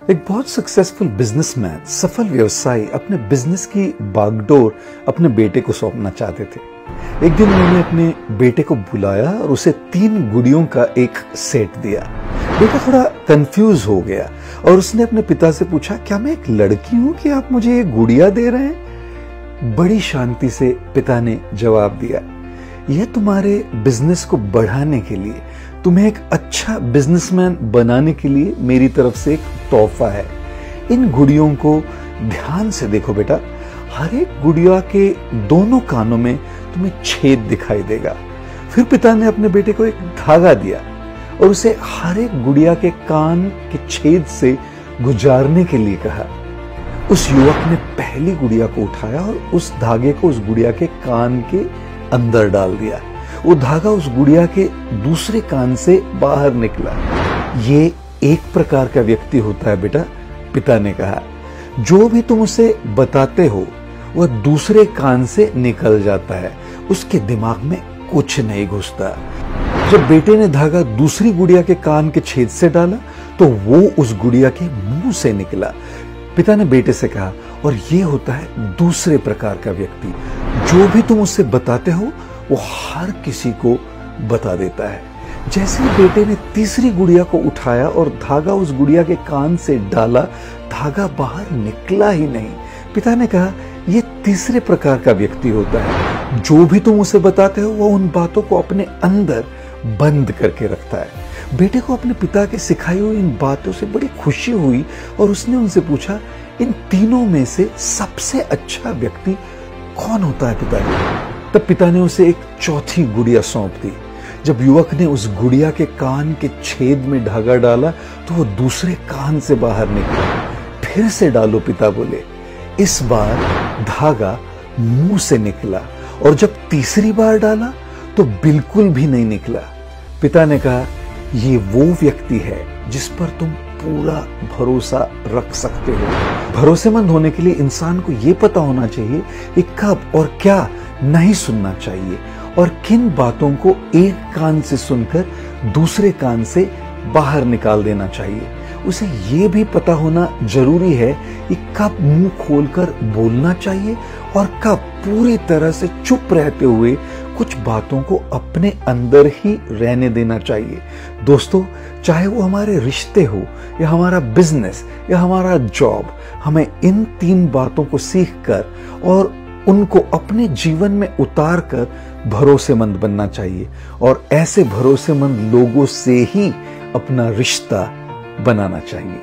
एक बहुत successful businessman, सफल व्यवसायी अपने बिजनेस की बागडोर अपने बेटे को सौंपना चाहते थे। एक दिन उन्होंने अपने बेटे को बुलाया और उसे 3 गुड़ियों का एक सेट दिया। बेटा थोड़ा कंफ्यूज हो गया और उसने अपने पिता से पूछा, क्या मैं एक लड़की हूं कि आप मुझे ये गुड़िया दे रहे हैं? बड़ी शांति से पिता ने जवाब दिया, यह तुम्हारे बिजनेस को बढ़ाने के लिए, तुम्हें एक अच्छा बिजनेसमैन बनाने के लिए मेरी तरफ से एक तोहफा है। इन गुड़ियों को ध्यान से देखो बेटा, हर एक गुड़िया के दोनों कानों में तुम्हें छेद दिखाई देगा। फिर पिता ने अपने बेटे को एक धागा दिया और उसे हर एक गुड़िया के कान के छेद से गुजारने के लिए कहा। उस युवक ने पहली गुड़िया को उठाया और उस धागे को उस गुड़िया के कान के अंदर डाल दिया। वो धागा उस गुड़िया के दूसरे कान से बाहर निकला। ये एक प्रकार का व्यक्ति होता है बेटा, पिता ने कहा। जो भी तुम उसे बताते हो वह दूसरे कान से निकल जाता है, उसके दिमाग में कुछ नहीं घुसता। जब बेटे ने धागा दूसरी गुड़िया के कान के छेद से डाला तो वो उस गुड़िया के मुंह से निकला। पिता ने बेटे से कहा, और ये होता है दूसरे प्रकार का व्यक्ति, जो भी तुम उससे बताते हो वो हर किसी को बता देता है। जैसे ही बेटे ने तीसरी गुड़िया को उठाया और धागा उस गुड़िया के कान से डाला, धागा बाहर निकला ही नहीं। पिता ने कहा, यह तीसरे प्रकार का व्यक्ति होता है, जो भी तुम उसे बताते हो वो उन बातों को अपने अंदर बंद करके रखता है। बेटे को अपने पिता के सिखाई हुई इन बातों से बड़ी खुशी हुई और उसने उनसे पूछा, इन तीनों में से सबसे अच्छा व्यक्ति कौन होता है पिताजी? तब पिता ने उसे एक चौथी गुड़िया सौंप दी। जब युवक ने उस गुड़िया के कान के छेद में धागा डाला तो वो दूसरे कान से बाहर निकला। फिर से डालो, पिता बोले। इस बार धागा मुंह से निकला और जब तीसरी बार डाला तो बिल्कुल भी नहीं निकला। पिता ने कहा, ये वो व्यक्ति है जिस पर तुम पूरा भरोसा रख सकते हो। भरोसेमंद होने के लिए इंसान को यह पता होना चाहिए कि कब और क्या नहीं सुनना चाहिए और किन बातों को एक कान से सुनकर दूसरे कान से बाहर निकाल देना चाहिए। उसे ये भी पता होना जरूरी है कि कब मुंह खोलकर बोलना चाहिए और कब पूरी तरह से चुप रहते हुए कुछ बातों को अपने अंदर ही रहने देना चाहिए। दोस्तों, चाहे वो हमारे रिश्ते हो या हमारा बिजनेस या हमारा जॉब, हमें इन 3 बातों को सीखकर और उनको अपने जीवन में उतार कर भरोसेमंद बनना चाहिए और ऐसे भरोसेमंद लोगों से ही अपना रिश्ता बनाना चाहिए।